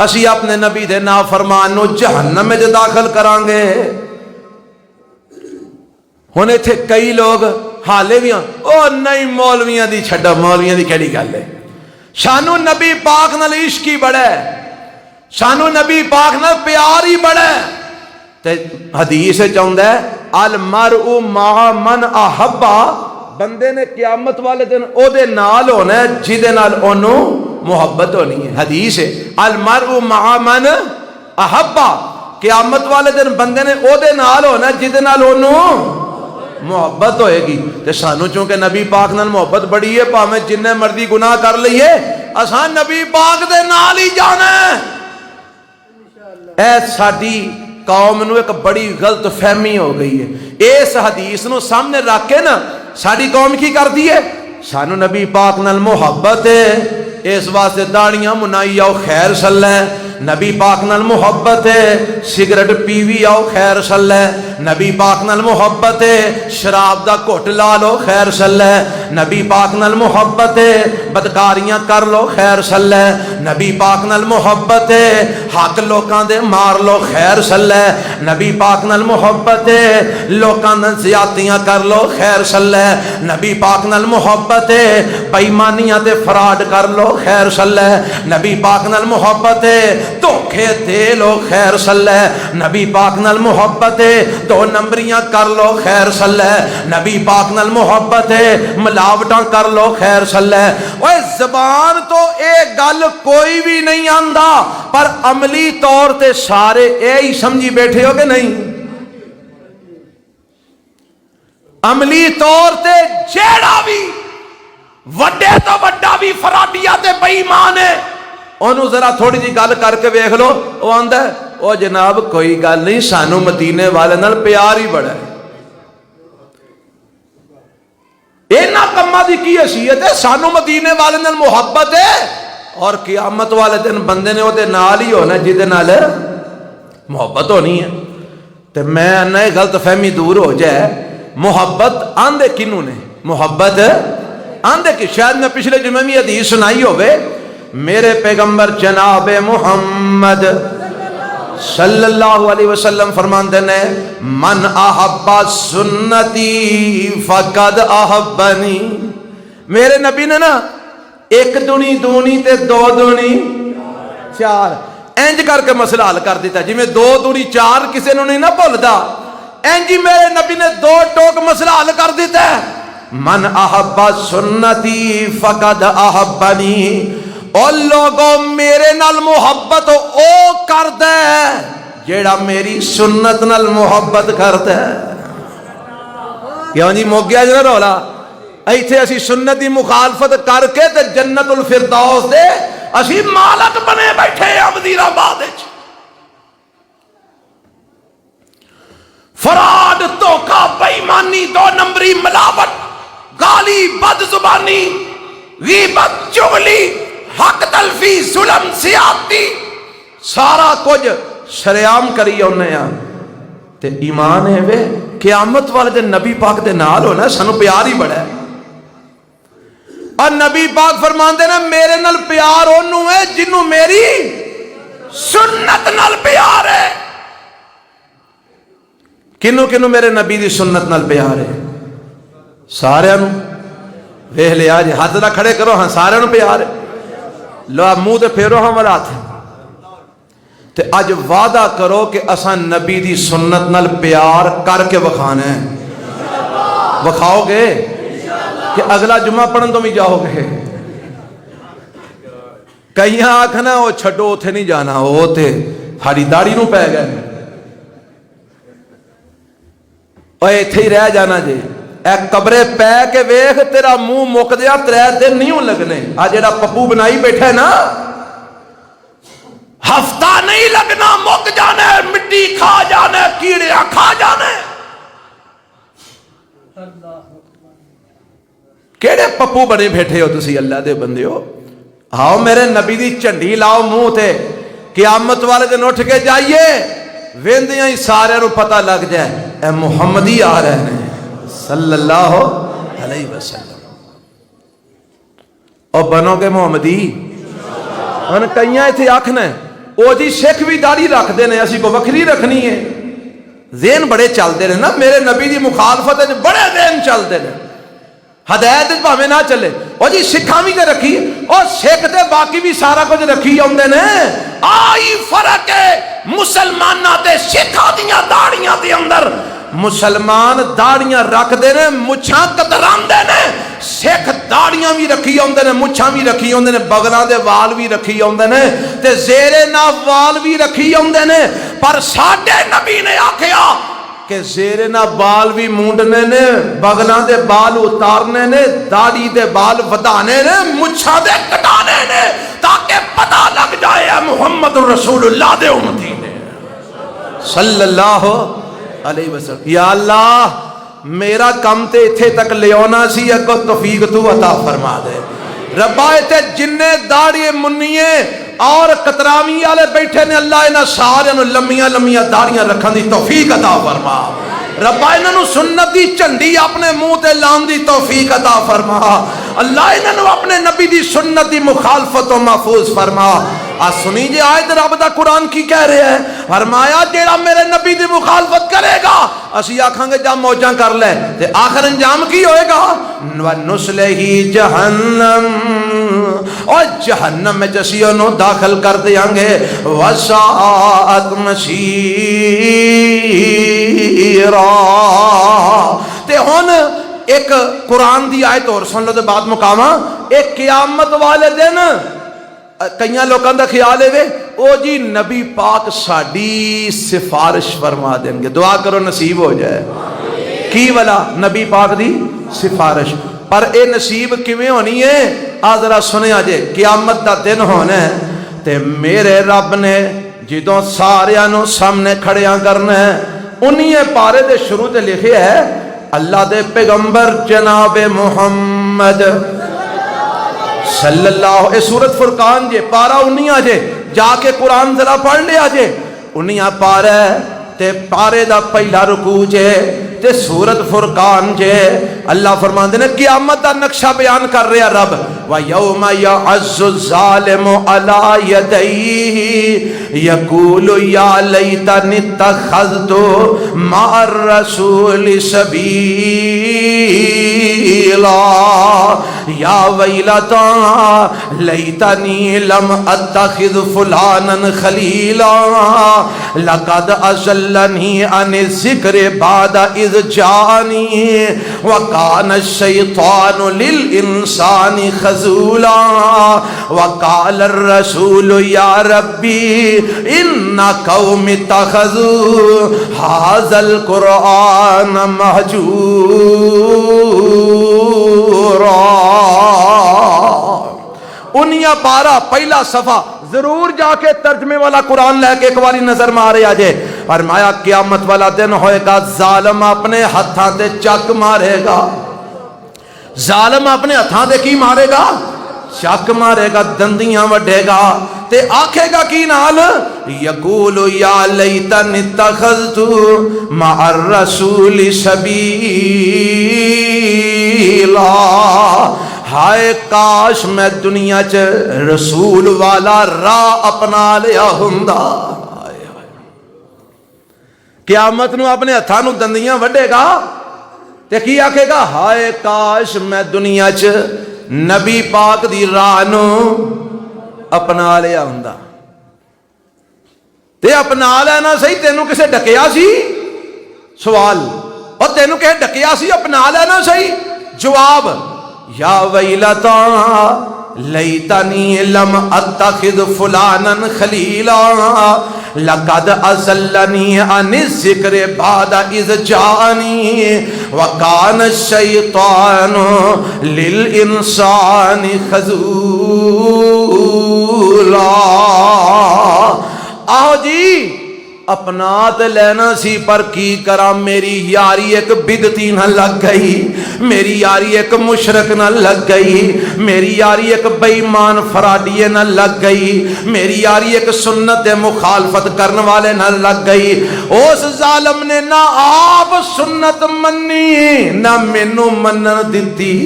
اسی اپنے نبی دے نافرمانو جہنم میں جو داخل کران گے۔ ہونے تھے کئی لوگ حالے بھی ہیں او نہیں مولویاں دی چھڑا، مولویاں دی کیڑی گل ہے، شانو نبی پاک نال عشقی بڑا ہے، شانو نبی پاک نال پیاری بڑا ہے، تے حدیث چاہندہ ہے المرء مع من احبا، بندے نے قیامت والے دن او دے نال ہونا ہے جدے نال انہوں محبت ہونی ہے، حدیث ہے المرء مع من احبا، قیامت والے دن بندے نے او دے نال ہونا ہے جدے نال انہوں محبت ہوئے گی۔ تے سانو چونکہ نبی پاک نال محبت بڑی ہے، پاہمیں جننے مرضی گناہ کر لئیے اساں نبی پاک دے نال ہی جانا ہے۔ اے ساڈی قوم نو ایک بڑی غلط فہمی ہو گئی ہے، اس حدیث نو سامنے رکھ کے نا ساڈی قوم کی کر دی ہے، سانو نبی پاک نال محبت ہے، اس واسطے داڑیاں منائی آؤ خیر صلی، نبی پاک نال محبت ہے، سگریٹ پیوی آؤ خیر صلی، نبی پاک نال محبت ہے، شراب دا گھٹ لا لو خیر صلی، نبی پاک نال محبت ہے، بدکاریاں کر لو خیر صلی، نبی پاک نال محبت ہے، حق لوکاں دے مار لو خیر صلی، نبی پاک نال محبت ہے، لوکاں دے زیادتیاں کر لو خیر صلی، نبی پاک نال محبت ہے، بے ایمانیاں تے فراڈ کر لو خیر صلی، نبی پاک نال محبت ہے، دھوکے دے لو خیر صلی، نبی پاک نال محبت ہے، دو نمبریاں کر لو خیر صلی، نبی پاک نال محبت ہے، ملاوٹاں کر لو خیر صلی۔ اوہ زبان تو ایک گل کوئی بھی نہیں آندہ، پر عملی طور تے سارے اے ہی سمجھی بیٹھے ہو کہ نہیں؟ عملی طور تے جیڑا بھی وڈے تو وڈا بھی فرادیہ تے بے ایمان ہے، انہوں ذرا تھوڑی جی گل کر کے بیکھ لو، وہ آندہ ہے او جناب کوئی گل نہیں، سانو مدینے والے نال پیار ہی بڑا ہے، اینا کمہ دی کی حیثیت ہے، سانو مدینے والے نال محبت ہے، اور قیامت والے دن بندے نے وہ دے نال ہی ہونا جدے نال محبت ہونی ہے۔ تو میں نئے غلط فہمی دور ہو جائے، محبت آندے کنوں نے، محبت آندے کی شاید میں پچھلے جمعہ میں حدیث سنائی ہوئے، میرے پیغمبر جناب محمد صلی اللہ علیہ وسلم فرماندے نے من احب سنتی فقد احبنی، میرے نبی نے نا ایک دونی دونی تے دو دونی چار اینج کر کے مسئلہ حل کر دیتا، جی میں دو دونی چار کسے نو نہیں نہ بھول دا، اینجی میرے نبی نے دو ٹوک مسئلہ حل کر دیتا ہے، من احب سنتی فقد احبنی، اور لوگوں میرے نال محبت او کر دے جیڑا میری سنت نال محبت کر دے۔ کیوں جی موگ گیا جنہ رولا، ایتھے اسی سنت دی مخالفت کر کے تے جنت الفردوس دے اسی مالک بنے بیٹھے ہیں وزیر آباد وچ. فراڈ، دھوکہ، بے ایمانی، دو نمبری، ملاوٹ، گالی، بد زبانی، غیبت، چغلی، حق تلفی، ظلم، زیادتی، سارا کچھ شریعام کری ہونے ہیں. تے ایمان ہے وے قیامت والے دن نبی پاک دے نال ہونا، سانو پیار ہی بڑا ہے. اور نبی پاک فرماندے نے میرے نال پیار انہوں ہے جنہوں میری سنت نال پیار ہے. کنوں کنوں میرے نبی دی سنت نال پیار ہے؟ سارے نو. ویکھ لیا جی، ہاتھ نہ کھڑے کرو ہاں سارے نو پیار ہے. لو منہ تے پھیرو ہاں والا ہاتھ. تے اج وعدہ کرو کہ اساں نبی دی سنت نال پیار کر کے وکھانا ہے. وکھاؤ گے کہ اگلا جمعہ پڑھن تو بھی جاؤ گے؟ کئی آکھنا وہ چھڈو اتھے نہیں جانا، وہ تے ہاری داڑھی نو پے گئے، اور ایتھے ہی رہ جانا جی. اے قبرے پے کے ویکھ تیرا منہ مک دیا 3 دن نہیں لگنے. آ جڑا پپو بنائی بیٹھا ہے نا، ہفتہ نہیں لگنا، مک جانا، مٹی کھا جانا، کیڑیاں کھا جانا. کیڑے پپو بنے بیٹھے ہو تسی اللہ دے بندے ہو؟ آؤ میرے نبی دی جھنڈی لاؤ منہ تے، قیامت والے دن اٹھ کے جائیے، ویندیاں ہی سارے نو پتہ لگ جائے اے محمدی آ رہے ہیں صلی اللہ علیہ وسلم. اور بنو گے محمدی. ان کئیاں ایتھے آکھنا ہے او جی سکھ بھی داڑھی رکھ دینے، اسی کو وکھری رکھنی ہے. ذہن بڑے چلتے ہیں نا میرے نبی دی مخالفت بڑے ذہن چلتے ہیں. ہدایت بھاویں نہ چلے او جی سکھاں بھی تے رکھی، او سکھ تے باقی بھی سارا کچھ رکھی ہوندے نے. آئی فرق ہے مسلماناں تے سکھاں دیاں داڑیاں دے اندر. مسلمان داڑیاں رکھ دے نے، مچھاں کتراندے نے. سکھ داڑیاں بھی رکھی ہوندے نے، مچھاں بھی رکھی ہوندے نے، بغلاں دے وال بھی رکھی ہوندے نے، تے زیرے نا وال بھی رکھی ہوندے نے. پر ساڈے نبی نے آکھیا کہ زیرے نا بال بھی مونڈنے نے، بغلاں دے بال اتارنے نے، داڑھی دے بال ودانے نے، مچھاں دے کٹانے نے، تاکہ پتہ لگ جائے محمد رسول اللہ دے امتی نے صلی اللہ علیہ وسلم. یا اللہ میرا کم تے اتھے تک لے آنا سی، اگو توفیق تو عطا فرما دے. ربا تے جننے داڑھی منیے اور کترامی والے بیٹھے نے، اللہ انہاں سارے نو لمیاں لمیاں داڑیاں رکھن دی توفیق عطا فرما. ربا انہاں نو سنت دی جھنڈی اپنے منہ تے لان دی توفیق عطا فرما. اللہ انہاں نو اپنے نبی دی سنت دی مخالفت و محفوظ فرما. آ سنی جی آیت رب دا قرآن کی کہہ رہے ہیں؟ فرمایا جیڑا میرے نبی دی مخالفت کرے گا اسی آکھاں گے جا موجاں کر لے، تے آخر انجام کی ہوئے گا؟ وَنُسْلِهِ جَهَنَّمْ، اور جہنم میں جسی انہوں داخل کر دیاں گے. وَسَاءَتْ مَصِيرًا. تے ہن ایک قرآن دی آیت اور سن لو تے بعد مقامہ. ایک قیامت والے دن کئیاں لوگوں کا خیال ہے او جی نبی پاک ساڈی سفارش فرما دیں گے. دعا کرو نصیب ہو جائے. کی والا نبی پاک دی سفارش. پر اے نصیب کیویں ہونی ہے؟ آ ذرا سنیا جے. قیامت دا دن ہونا ہے تے میرے رب نے جدوں ساریاں نو سامنے کھڑیاں کرنا ہے، انہی پارے دے شروع تے لکھے ہے اللہ دے پیغمبر جناب محمد صلی اللہ. اے سورت فرقان جے پارا 19 جے، جا کے قرآن ذرا پڑھ لیا جے. 19 پارا تے پارے دا پہلا رکوع جے تے سورت فرقان جے. اللہ فرماندے نے قیامت دا نقشہ بیان کر رہا رب. وَيَوْمَ يَعَزُّ الظَّالِمُ عَلَى يَدَيْهِ يَقُولُ يَا لَيْتَنِي اتَّخَذْتُ مَعَ الرَّسُولِ سَبِيلًا يَا وَيْلَتَا لَيْتَنِي لَمْ أَتَّخِذْ فُلَانًا خَلِيلًا لَقَدْ أَضَلَّنِي عَنِ الذِّكْرِ بَعْدَ إِذْ جَاءَنِي وَكَانَ الشَّيْطَانُ لِلْإِنسَانِ خَذُورًا. خذولا وقال الرسول یا ربی ان قوم اتخذوا هذا القرآن مہجورا۔ انیا 12 پہلا صفحہ ضرور جا کے ترجمے والا قرآن لے کے ایک باری نظر مارے آجے۔ فرمایا قیامت والا دن ہوئے گا، ظالم اپنے ہتھاں تے چک مارے گا، ظالم اپنے ہتھاں تے کی مارے گا؟ چک مارے گا، دندیاں وڈے گا تے آکھے گا کی نال؟ یقول یا لیتنی اتخذت مع الرسول سبیلا، ہائے کاش میں دنیا چ رسول والا راہ اپنا لیا ہوندا۔ قیامت نو اپنے ہتھاں نو دندیاں وڈے گا تے کی آکھے گا؟ ہائے کاش میں دنیا چ نبی پاک دی راہ نو اپنا لیا ہوندا۔ تے اپنا لینا صحیح، تینوں کسے ڈکیا سی؟ سوال، اور تینوں کسے ڈکیا سی؟ اپنا لینا صحیح۔ جواب، یا ویلتا لیتنی لم اتخذ فلانا خلیلا لقد اضلنی عن الذکر بعد اذ جاءنی وکان الشیطان للانسان خذولا۔ آؤ جی اپنا تے لینا سی، پر کی کرا میری یاری ایک بدتی نہ لگ گئی، میری یاری ایک مشرک نہ لگ گئی، میری یاری ایک بے ایمان فراڈیے نہ لگ گئی، میری یاری ایک سنت مخالفت کرنے والے نہ لگ گئی۔ اس ظالم نے نہ آپ سنت منی نہ مینوں منن دتی۔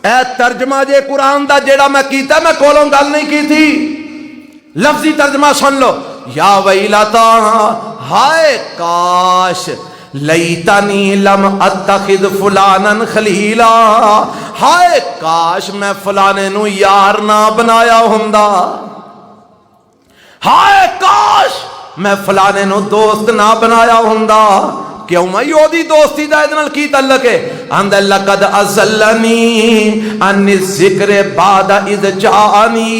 اے ترجمہ جے قرآن دا جیڑا میں کیتا، میں کولوں گل نہیں کی تھی، لفظی ترجمہ سن لو۔ یا ویلتا، ہائے کاش، لیتنی لم اتخذ فلانا خلیلا، ہائے کاش میں فلانے نو یار نہ بنایا ہوندا، ہائے کاش میں فلانے نو دوست نہ بنایا ہوندا۔ کیوں میں یودی دوستی دا ادنال کی تعلق ہے؟ اند لقد ازلنی عن الذکر بعد اذ جاءنی،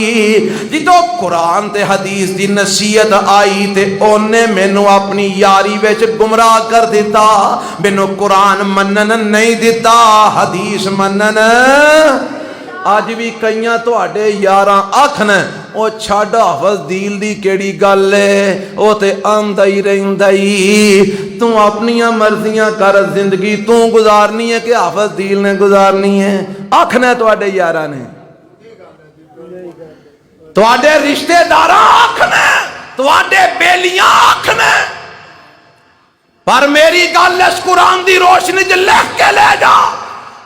جدو قرآن تے حدیث دی نصیحت آئی تے اونے مینوں اپنی یاری وچ گمراہ کر دیتا، مینوں قرآن منن نہیں دیتا، حدیث منن۔ آج بھی کئیاں تواڈے یاراں آکھن او چھڈ حافظ دیل دی کیڑی گل ہے، او تے آندا ہی رہندا ہی، تو اپنیاں مرضیاں کر، زندگی تو گزارنی ہے کہ حافظ دیل نے گزارنی ہے؟ آکھنا تواڈے یاراں نے، تواڈے رشتہ داراں آکھنا، تواڈے بیلیاں آکھنا، پر میری گل اس قرآن دی روشنی چ لکھ کے لے جا،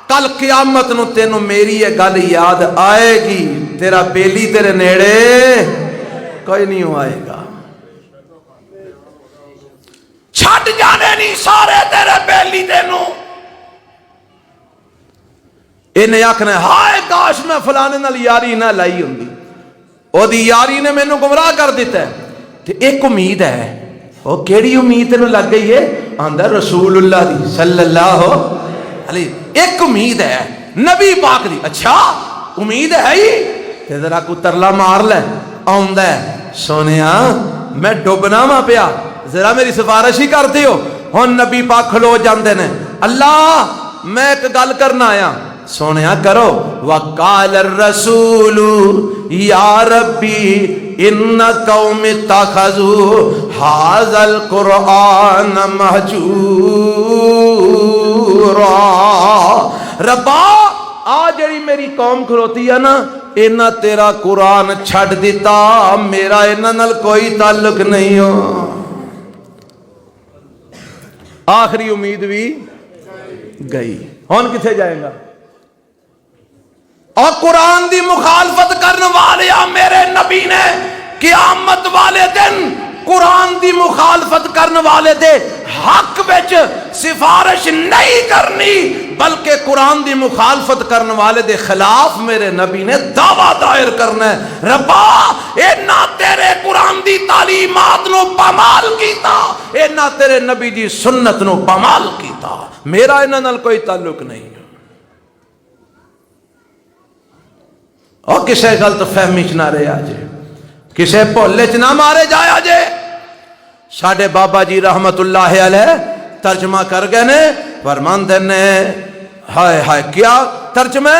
کل قیامت نو تینوں میری یہ گل یاد آئے گی، تیرا بیلی تیرے نیڑے کوئی نہیں آئے گا، چھٹ جانے نہیں سارے تیرے بیلی تینوں۔ انہیں آکھنا ہائے کاش میں فلانے نال یاری نہ لائی ہوندی، او دی یاری نے مینوں گمراہ کر دیتا ہے۔ تے ایک امید ہے، او کیڑی امید تینوں لگ گئی ہے؟ آندا رسول اللہ دی صلی اللہ علیہ، ایک امید ہے نبی پاک دی۔ اچھا امید ہے ہی تے ذرا کو ترلا مار لے، آندا ہے سونیا میں ڈوبنا وا پیا، ذرا میری سفارش ہی کر دیو۔ ہن نبی پاک کھلو جاندے نے، اللہ میں ایک گل کرنا آیا۔ سونیا کرو۔ وقال الرسول یا ربی ان قوم اتخذوا هذا القرآن مہجورا۔ ربا آ جڑی میری قوم کھلوتی ہے نا، انہاں تیرا قرآن چھڈ دیتا، میرا انہاں نال کوئی تعلق نہیں ہو۔ آخری امید بھی گئی، ہن کتھے جائے گا؟ اور قرآن دی مخالفت کرنے والے میرے نبی نے قیامت والے دن قرآن دی مخالفت کرنے والے دے حق وچ سفارش نہیں کرنی، بلکہ قرآن دی مخالفت کرنے والے دے خلاف میرے نبی نے دعویٰ دائر کرنا ہے۔ ربا اینا تیرے قرآن دی تعلیمات نو پامال کیتا، اینا تیرے نبی دی سنت نو پامال کیتا، میرا انہاں نال کوئی تعلق نہیں۔ اور کسے غلط فہمی چ نہ رہا جے، کسے بھولے چ نہ مارے جایا جے۔ ساڈے بابا جی رحمت اللہ علیہ ترجمہ کر گئے نے، فرماندے نے ہائے ہائے کیا ترجمہ،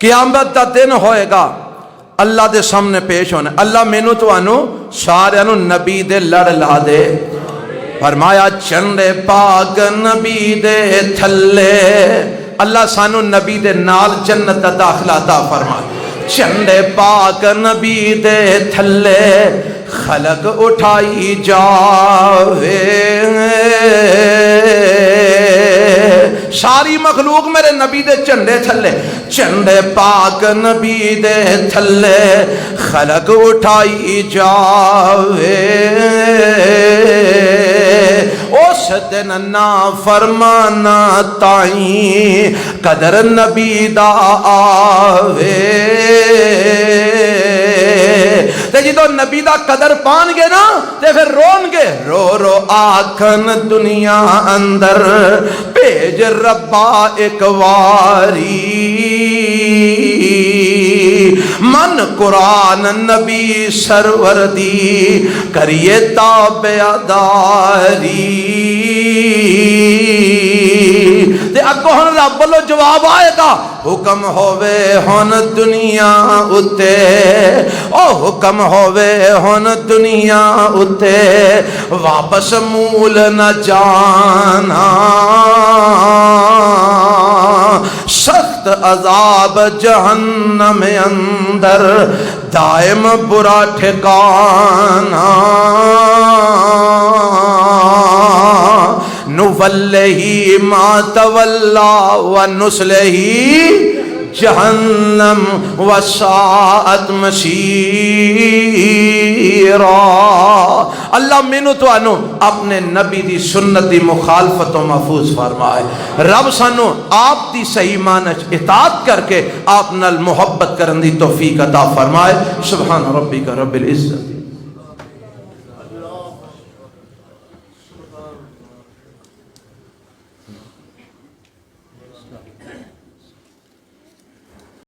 قیامت دا دن ہوئے گا، اللہ دے سامنے پیش ہونا، اللہ مینوں تانوں سارے نوں نبی دے لڑ لا دے۔ فرمایا چنڈے پاک نبی دے تھلے، اللہ سانو نبی دے نال جنت دا داخلہ عطا فرما۔ چنڈے پاک نبی دے تھلے خلق اٹھائی جاوے، ساری مخلوق میرے نبی دے چنڈے تھلے، چنڈے پاک نبی دے تھلے خلق اٹھائی جاوے، اس دن نا فرمانا تائیں قدر نبی دا آوے۔ تے جدو نبی دا قدر پان گے نا تے پھر رون گے، رو رو آکھن دنیا اندر بھیج ربا ایک واری، من قرآن نبی سرور دی کریے تابعداری۔ تے اگوں ہن رب لو جواب آئے گا، حکم ہووے ہن دنیا اتے، او حکم ہووے ہن دنیا اتے، واپس مول نہ جانا، سخت عذاب جہنم اندر دائم برا ٹھکانا، نُوَلِّهِ مَا تَوَلَّى وَنُصْلِهِ جہنم وَسَاءَتْ مَصِيرًا۔ اللہ مینوں تو انو اپنے نبی دی سنت دی مخالفت و محفوظ فرمائے، رب سانو آپ دی صحیح معنی اطاعت کر کے آپ نال محبت کرن دی توفیق عطا فرمائے۔ سبحان ربک رب العزت